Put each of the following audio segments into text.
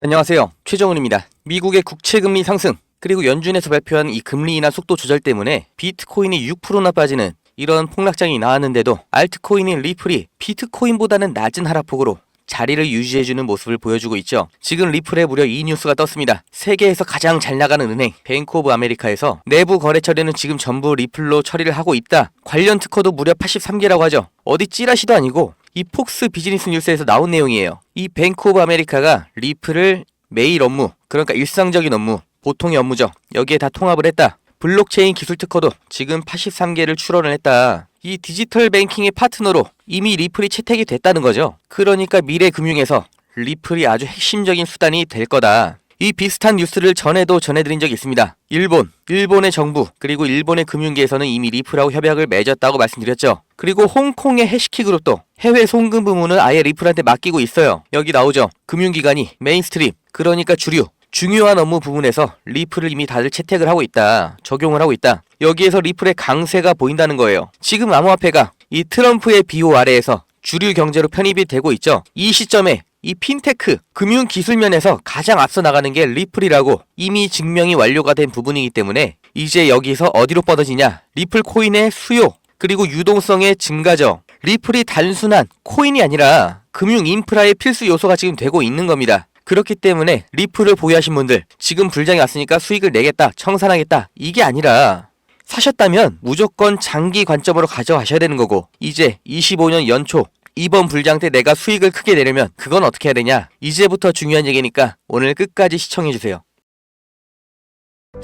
안녕하세요. 최정훈입니다. 미국의 국채금리 상승 그리고 연준에서 발표한 이 금리 인하 속도 조절 때문에 비트코인이 6%나 빠지는 이런 폭락장이 나왔는데도 알트코인인 리플이 비트코인보다는 낮은 하락폭으로 자리를 유지해주는 모습을 보여주고 있죠. 지금 리플에 무려 이 뉴스가 떴습니다. 세계에서 가장 잘 나가는 은행 뱅크 오브 아메리카에서 내부 거래 처리는 지금 전부 리플로 처리를 하고 있다. 관련 특허도 무려 83개라고 하죠. 어디 찌라시도 아니고 이 폭스 비즈니스 뉴스에서 나온 내용이에요. 이 뱅크 오브 아메리카가 리플을 매일 업무, 그러니까 일상적인 업무, 보통의 업무죠. 여기에 다 통합을 했다. 블록체인 기술 특허도 지금 83개를 출원을 했다. 이 디지털 뱅킹의 파트너로 이미 리플이 채택이 됐다는 거죠. 그러니까 미래 금융에서 리플이 아주 핵심적인 수단이 될 거다. 이 비슷한 뉴스를 전에도 전해드린 적이 있습니다. 일본의 정부 그리고 일본의 금융계에서는 이미 리플하고 협약을 맺었다고 말씀드렸죠. 그리고 홍콩의 해시키 그룹도 해외 송금 부문을 아예 리플한테 맡기고 있어요. 여기 나오죠. 금융기관이 메인스트림, 그러니까 주류, 중요한 업무 부분에서 리플을 이미 다들 채택을 하고 있다. 적용을 하고 있다. 여기에서 리플의 강세가 보인다는 거예요. 지금 암호화폐가 이 트럼프의 비호 아래에서 주류 경제로 편입이 되고 있죠. 이 시점에 이 핀테크, 금융기술면에서 가장 앞서 나가는 게 리플이라고 이미 증명이 완료가 된 부분이기 때문에 이제 여기서 어디로 뻗어지냐? 리플 코인의 수요, 그리고 유동성의 증가죠. 리플이 단순한 코인이 아니라 금융 인프라의 필수 요소가 지금 되고 있는 겁니다. 그렇기 때문에 리플을 보유하신 분들 지금 불장이 왔으니까 수익을 내겠다, 청산하겠다, 이게 아니라 사셨다면 무조건 장기 관점으로 가져가셔야 되는 거고, 이제 25년 연초 이번 불장 때 내가 수익을 크게 내려면 그건 어떻게 해야 되냐? 이제부터 중요한 얘기니까 오늘 끝까지 시청해주세요.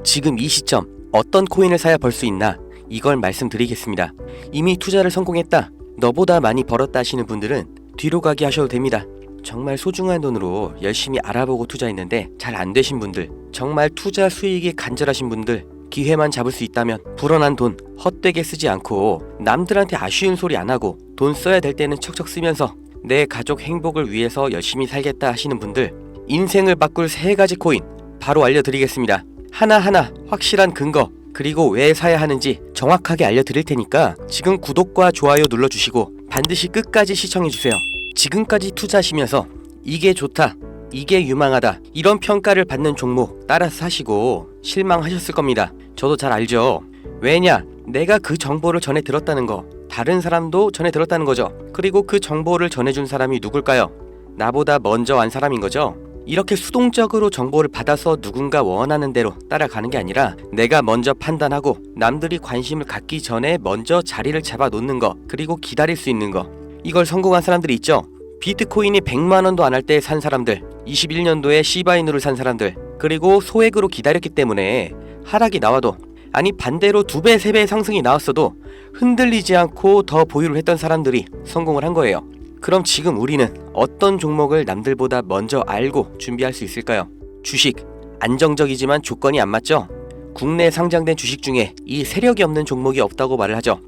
지금 이 시점 어떤 코인을 사야 벌 수 있나? 이걸 말씀드리겠습니다. 이미 투자를 성공했다, 너보다 많이 벌었다 하시는 분들은 뒤로 가기 하셔도 됩니다. 정말 소중한 돈으로 열심히 알아보고 투자했는데 잘 안 되신 분들, 정말 투자 수익이 간절하신 분들, 기회만 잡을 수 있다면 불어난 돈 헛되게 쓰지 않고 남들한테 아쉬운 소리 안 하고 돈 써야 될 때는 척척 쓰면서 내 가족 행복을 위해서 열심히 살겠다 하시는 분들, 인생을 바꿀 3가지 코인 바로 알려드리겠습니다. 하나하나 확실한 근거, 그리고 왜 사야 하는지 정확하게 알려드릴 테니까 지금 구독과 좋아요 눌러주시고 반드시 끝까지 시청해주세요. 지금까지 투자하시면서 이게 좋다, 이게 유망하다, 이런 평가를 받는 종목 따라서 사시고 실망하셨을 겁니다. 저도 잘 알죠. 왜냐? 내가 그 정보를 전해 들었다는 거, 다른 사람도 전해 들었다는 거죠. 그리고 그 정보를 전해준 사람이 누굴까요? 나보다 먼저 안 사람인 거죠. 이렇게 수동적으로 정보를 받아서 누군가 원하는 대로 따라가는 게 아니라 내가 먼저 판단하고 남들이 관심을 갖기 전에 먼저 자리를 잡아 놓는 거, 그리고 기다릴 수 있는 거, 이걸 성공한 사람들이 있죠. 비트코인이 100만원도 안 할 때 산 사람들, 21년도에 시바이누를 산 사람들, 그리고 소액으로 기다렸기 때문에 하락이 나와도, 아니 반대로 2배, 3배 상승이 나왔어도 흔들리지 않고 더 보유를 했던 사람들이 성공을 한 거예요. 그럼 지금 우리는 어떤 종목을 남들보다 먼저 알고 준비할 수 있을까요? 주식, 안정적이지만 조건이 안 맞죠? 국내 상장된 주식 중에 이 세력이 없는 종목이 없다고 말을 하죠.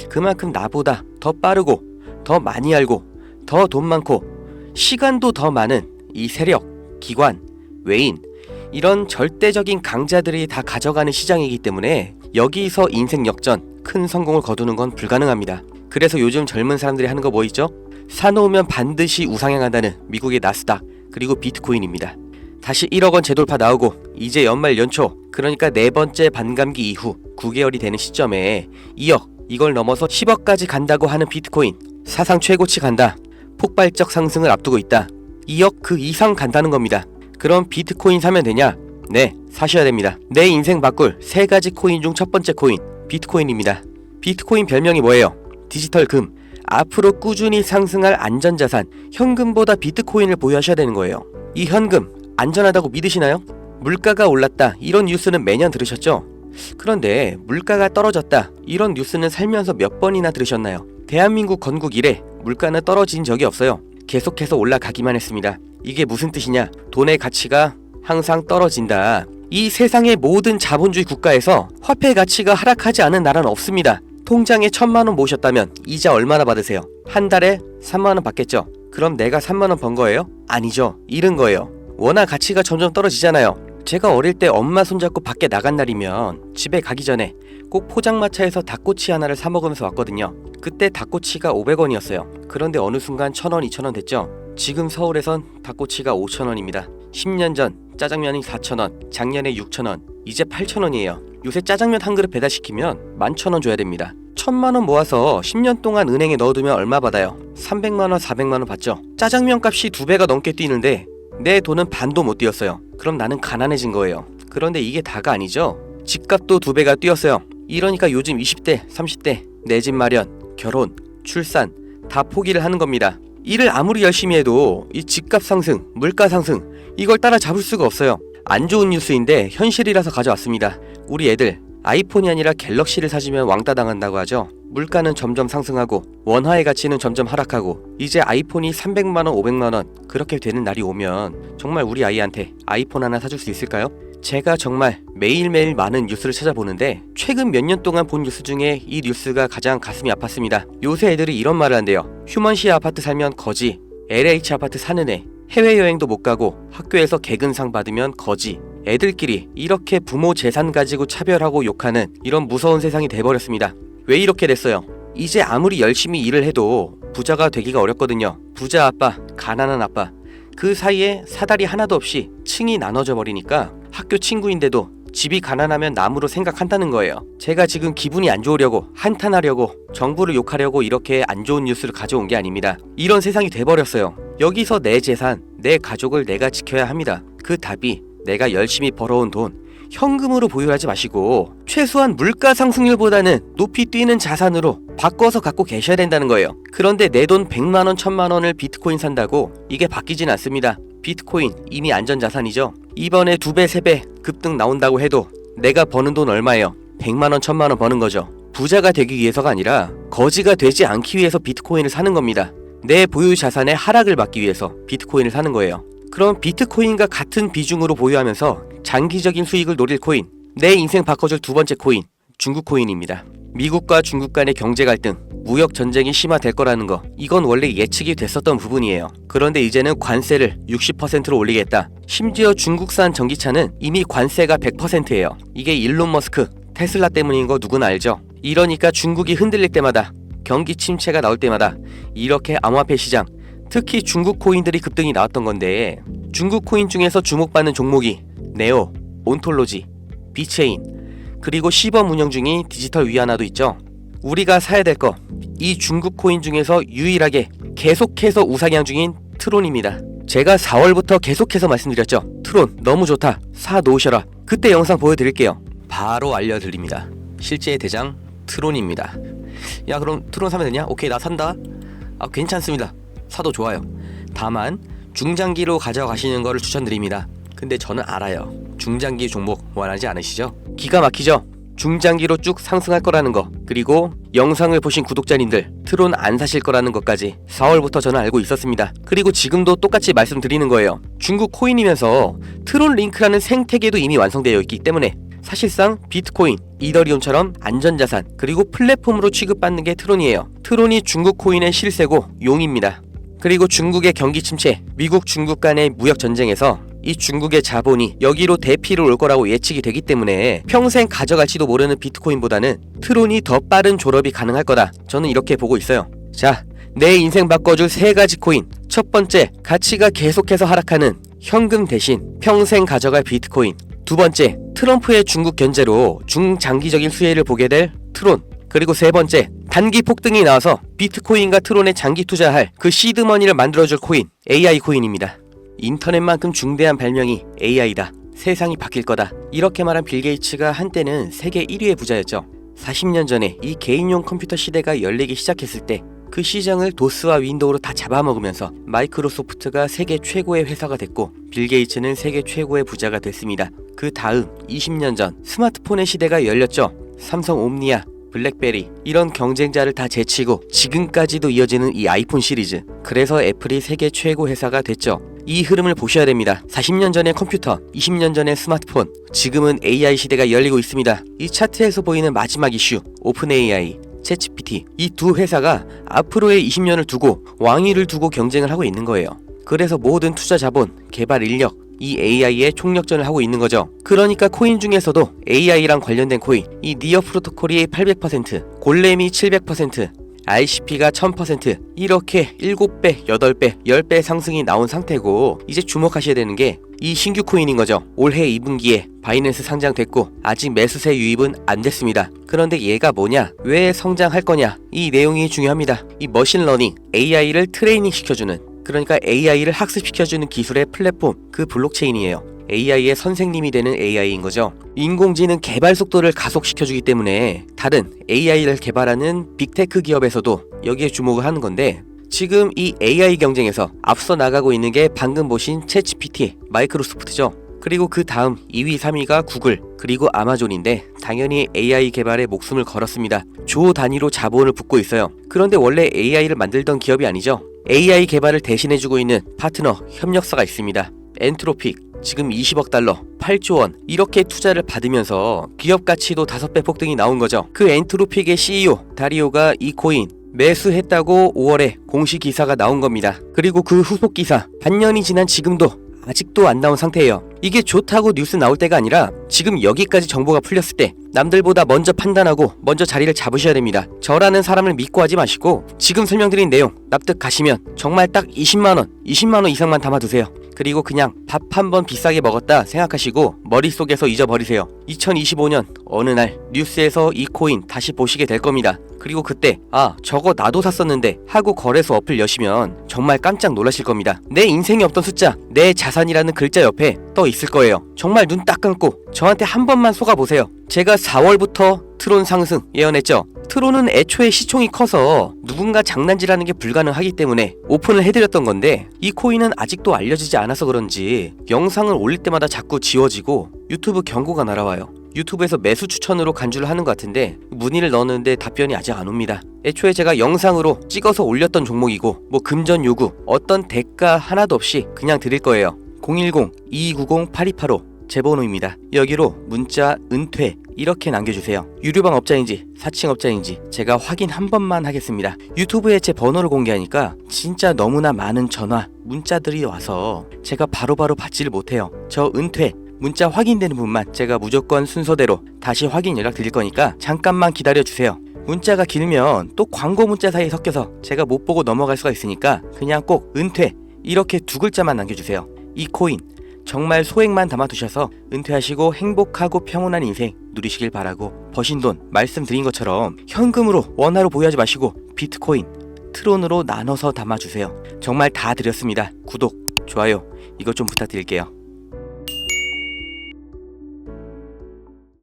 그만큼 나보다 더 빠르고 더 많이 알고 더 돈 많고 시간도 더 많은 이 세력, 기관, 외인, 이런 절대적인 강자들이 다 가져가는 시장이기 때문에 여기서 인생 역전, 큰 성공을 거두는 건 불가능합니다. 그래서 요즘 젊은 사람들이 하는 거 뭐 있죠? 사놓으면 반드시 우상향한다는 미국의 나스닥, 그리고 비트코인입니다. 다시 1억원 재돌파 나오고 이제 연말 연초, 그러니까 4번째 반감기 이후 9개월이 되는 시점에 2억, 이걸 넘어서 10억까지 간다고 하는 비트코인, 사상 최고치 간다, 폭발적 상승을 앞두고 있다, 2억 그 이상 간다는 겁니다. 그럼 비트코인 사면 되냐? 네, 사셔야 됩니다. 내 인생 바꿀 3가지 코인 중 첫 번째 코인, 비트코인입니다. 비트코인 별명이 뭐예요? 디지털 금. 앞으로 꾸준히 상승할 안전자산, 현금보다 비트코인을 보유하셔야 되는 거예요. 이 현금 안전하다고 믿으시나요? 물가가 올랐다, 이런 뉴스는 매년 들으셨죠? 그런데 물가가 떨어졌다, 이런 뉴스는 살면서 몇 번이나 들으셨나요? 대한민국 건국 이래 물가는 떨어진 적이 없어요. 계속해서 올라가기만 했습니다. 이게 무슨 뜻이냐? 돈의 가치가 항상 떨어진다. 이 세상의 모든 자본주의 국가에서 화폐 가치가 하락하지 않은 나라는 없습니다. 통장에 1000만원 모으셨다면 이자 얼마나 받으세요? 한 달에 3만원 받겠죠? 그럼 내가 3만원 번 거예요? 아니죠. 잃은 거예요. 워낙 가치가 점점 떨어지잖아요. 제가 어릴 때 엄마 손잡고 밖에 나간 날이면 집에 가기 전에 꼭 포장마차에서 닭꼬치 하나를 사 먹으면서 왔거든요. 그때 닭꼬치가 500원이었어요. 그런데 어느 순간 1000원, 2000원 됐죠. 지금 서울에선 닭꼬치가 5,000원입니다. 10년 전 짜장면이 4,000원, 작년에 6,000원, 이제 8,000원이에요. 요새 짜장면 한 그릇 배달시키면 11,000원 줘야 됩니다. 1,000만원 모아서 10년 동안 은행에 넣어두면 얼마 받아요? 300만원, 400만원 받죠? 짜장면 값이 2배가 넘게 뛰는데 내 돈은 반도 못 뛰었어요. 그럼 나는 가난해진 거예요. 그런데 이게 다가 아니죠? 집값도 2배가 뛰었어요. 이러니까 요즘 20대, 30대 내 집 마련, 결혼, 출산 다 포기를 하는 겁니다. 일을 아무리 열심히 해도 이 집값 상승, 물가 상승 이걸 따라잡을 수가 없어요. 안 좋은 뉴스인데 현실이라서 가져왔습니다. 우리 애들 아이폰이 아니라 갤럭시를 사주면 왕따 당한다고 하죠. 물가는 점점 상승하고 원화의 가치는 점점 하락하고 이제 아이폰이 300만원, 500만원 그렇게 되는 날이 오면 정말 우리 아이한테 아이폰 하나 사줄 수 있을까요? 제가 정말 매일매일 많은 뉴스를 찾아보는데 최근 몇 년 동안 본 뉴스 중에 이 뉴스가 가장 가슴이 아팠습니다. 요새 애들이 이런 말을 한대요. 휴먼시 아파트 살면 거지, LH 아파트 사는 애, 해외여행도 못 가고 학교에서 개근상 받으면 거지. 애들끼리 이렇게 부모 재산 가지고 차별하고 욕하는 이런 무서운 세상이 돼버렸습니다. 왜 이렇게 됐어요? 이제 아무리 열심히 일을 해도 부자가 되기가 어렵거든요. 부자 아빠, 가난한 아빠 그 사이에 사다리 하나도 없이 층이 나눠져 버리니까 학교 친구인데도 집이 가난하면 남으로 생각한다는 거예요. 제가 지금 기분이 안 좋으려고 한탄하려고 정부를 욕하려고 이렇게 안 좋은 뉴스를 가져온 게 아닙니다. 이런 세상이 돼버렸어요. 여기서 내 재산, 내 가족을 내가 지켜야 합니다. 그 답이 내가 열심히 벌어온 돈 현금으로 보유하지 마시고 최소한 물가 상승률보다는 높이 뛰는 자산으로 바꿔서 갖고 계셔야 된다는 거예요. 그런데 내 돈 100만원, 1000만원을 비트코인 산다고 이게 바뀌진 않습니다. 비트코인 이미 안전자산이죠. 이번에 2배, 3배 급등 나온다고 해도 내가 버는 돈 얼마예요? 100만원, 1000만원 버는 거죠. 부자가 되기 위해서가 아니라 거지가 되지 않기 위해서 비트코인을 사는 겁니다. 내 보유 자산의 하락을 막기 위해서 비트코인을 사는 거예요. 그럼 비트코인과 같은 비중으로 보유하면서 장기적인 수익을 노릴 코인, 내 인생 바꿔줄 두 번째 코인, 중국 코인입니다. 미국과 중국 간의 경제 갈등, 무역 전쟁이 심화될 거라는 거, 이건 원래 예측이 됐었던 부분이에요. 그런데 이제는 관세를 60%로 올리겠다. 심지어 중국산 전기차는 이미 관세가 100%예요. 이게 일론 머스크, 테슬라 때문인 거 누구나 알죠. 이러니까 중국이 흔들릴 때마다, 경기 침체가 나올 때마다 이렇게 암호화폐 시장, 특히 중국 코인들이 급등이 나왔던 건데, 중국 코인 중에서 주목받는 종목이 네오, 온톨로지, 비체인, 그리고 시범 운영 중인 디지털 위안화도 있죠. 우리가 사야 될 거, 이 중국 코인 중에서 유일하게 계속해서 우상향 중인 트론입니다. 제가 4월부터 계속해서 말씀드렸죠. 트론 너무 좋다, 사 놓으셔라. 그때 영상 보여드릴게요. 바로 알려드립니다. 실제의 대장 트론입니다. 야, 그럼 트론 사면 되냐? 오케이, 나 산다. 괜찮습니다. 사도 좋아요. 다만 중장기로 가져가시는 거를 추천드립니다. 근데 저는 알아요. 중장기 종목 원하지 않으시죠? 기가 막히죠? 중장기로 쭉 상승할 거라는 거, 그리고 영상을 보신 구독자님들 트론 안 사실 거라는 것까지 4월부터 저는 알고 있었습니다. 그리고 지금도 똑같이 말씀드리는 거예요. 중국 코인이면서 트론 링크라는 생태계도 이미 완성되어 있기 때문에 사실상 비트코인, 이더리움처럼 안전자산, 그리고 플랫폼으로 취급받는 게 트론이에요. 트론이 중국 코인의 실세고 용입니다. 그리고 중국의 경기 침체, 미국 중국 간의 무역 전쟁에서 이 중국의 자본이 여기로 대피를 올 거라고 예측이 되기 때문에 평생 가져갈지도 모르는 비트코인보다는 트론이 더 빠른 졸업이 가능할 거다. 저는 이렇게 보고 있어요. 자, 내 인생 바꿔줄 3가지 코인. 첫 번째, 가치가 계속해서 하락하는 현금 대신 평생 가져갈 비트코인. 두 번째, 트럼프의 중국 견제로 중장기적인 수혜를 보게 될 트론. 그리고 세 번째, 단기 폭등이 나와서 비트코인과 트론에 장기 투자할 그 시드머니를 만들어줄 코인, AI 코인입니다. 인터넷만큼 중대한 발명이 AI다. 세상이 바뀔 거다. 이렇게 말한 빌 게이츠가 한때는 세계 1위의 부자였죠. 40년 전에 이 개인용 컴퓨터 시대가 열리기 시작했을 때 그 시장을 도스와 윈도우로 다 잡아먹으면서 마이크로소프트가 세계 최고의 회사가 됐고 빌 게이츠는 세계 최고의 부자가 됐습니다. 그 다음 20년 전 스마트폰의 시대가 열렸죠. 삼성 옴니아, 블랙베리 이런 경쟁자를 다 제치고 지금까지도 이어지는 이 아이폰 시리즈. 그래서 애플이 세계 최고 회사가 됐죠. 이 흐름을 보셔야 됩니다. 40년 전의 컴퓨터, 20년 전의 스마트폰, 지금은 AI 시대가 열리고 있습니다. 이 차트에서 보이는 마지막 이슈, 오픈 AI, 챗GPT, 이 두 회사가 앞으로의 20년을 두고 왕위를 두고 경쟁을 하고 있는 거예요. 그래서 모든 투자 자본, 개발 인력, 이 AI의 총력전을 하고 있는 거죠. 그러니까 코인 중에서도 AI랑 관련된 코인, 이 니어 프로토콜이 800%, 골렘이 700%, ICP가 1000% 이렇게 7배, 8배, 10배 상승이 나온 상태고 이제 주목하셔야 되는 게 이 신규 코인인 거죠. 올해 2분기에 바이낸스 상장됐고 아직 매수세 유입은 안 됐습니다. 그런데 얘가 뭐냐? 왜 성장할 거냐? 이 내용이 중요합니다. 이 머신러닝, AI를 트레이닝 시켜주는, 그러니까 AI를 학습시켜주는 기술의 플랫폼, 그 블록체인이에요. AI의 선생님이 되는 AI인 거죠. 인공지능 개발 속도를 가속시켜주기 때문에 다른 AI를 개발하는 빅테크 기업에서도 여기에 주목을 하는 건데, 지금 이 AI 경쟁에서 앞서 나가고 있는 게 방금 보신 챗GPT, 마이크로소프트죠. 그리고 그 다음 2위, 3위가 구글, 그리고 아마존인데 당연히 AI 개발에 목숨을 걸었습니다. 조 단위로 자본을 붓고 있어요. 그런데 원래 AI를 만들던 기업이 아니죠. AI 개발을 대신해주고 있는 파트너, 협력사가 있습니다. 엔트로픽, 지금 20억 달러, 8조 원 이렇게 투자를 받으면서 기업 가치도 5배 폭등이 나온 거죠. 그 엔트로픽의 CEO 다리오가 이 코인 매수했다고 5월에 공식 기사가 나온 겁니다. 그리고 그 후속 기사 반년이 지난 지금도 아직도 안 나온 상태예요. 이게 좋다고 뉴스 나올 때가 아니라 지금 여기까지 정보가 풀렸을 때 남들보다 먼저 판단하고 먼저 자리를 잡으셔야 됩니다. 저라는 사람을 믿고 하지 마시고 지금 설명드린 내용 납득 가시면 정말 딱 20만원 이상만 담아두세요. 그리고 그냥 밥 한 번 비싸게 먹었다 생각하시고 머릿속에서 잊어버리세요. 2025년 어느 날 뉴스에서 이 코인 다시 보시게 될 겁니다. 그리고 그때 아 저거 나도 샀었는데 하고 거래소 어플 여시면 정말 깜짝 놀라실 겁니다. 내 인생에 없던 숫자, 내 자산이라는 글자 옆에 떠 있을 거예요. 정말 눈 딱 감고 저한테 한 번만 속아보세요. 제가 4월부터 트론 상승 예언했죠. 트론은 애초에 시총이 커서 누군가 장난질하는 게 불가능하기 때문에 오픈을 해드렸던 건데 이 코인은 아직도 알려지지 않아서 그런지 영상을 올릴 때마다 자꾸 지워지고 유튜브 경고가 날아와요. 유튜브에서 매수 추천으로 간주를 하는 것 같은데 문의를 넣었는데 답변이 아직 안 옵니다. 애초에 제가 영상으로 찍어서 올렸던 종목이고 뭐 금전 요구 어떤 대가 하나도 없이 그냥 드릴 거예요. 010-2290-8285 제 번호입니다. 여기로 문자 은퇴 이렇게 남겨주세요. 유료방 업자인지 사칭 업자인지 제가 확인 한 번만 하겠습니다. 유튜브에 제 번호를 공개하니까 진짜 너무나 많은 전화, 문자들이 와서 제가 바로바로 받지를 못해요. 저 은퇴 문자 확인되는 분만 제가 무조건 순서대로 다시 확인 연락 드릴 거니까 잠깐만 기다려주세요. 문자가 길면 또 광고 문자 사이에 섞여서 제가 못 보고 넘어갈 수가 있으니까 그냥 꼭 은퇴 이렇게 2글자만 남겨주세요. 이 코인 정말 소액만 담아두셔서 은퇴하시고 행복하고 평온한 인생 누리시길 바라고, 버신 돈 말씀드린 것처럼 현금으로 원화로 보유하지 마시고 비트코인, 트론으로 나눠서 담아주세요. 정말 다 드렸습니다. 구독, 좋아요 이것 좀 부탁드릴게요.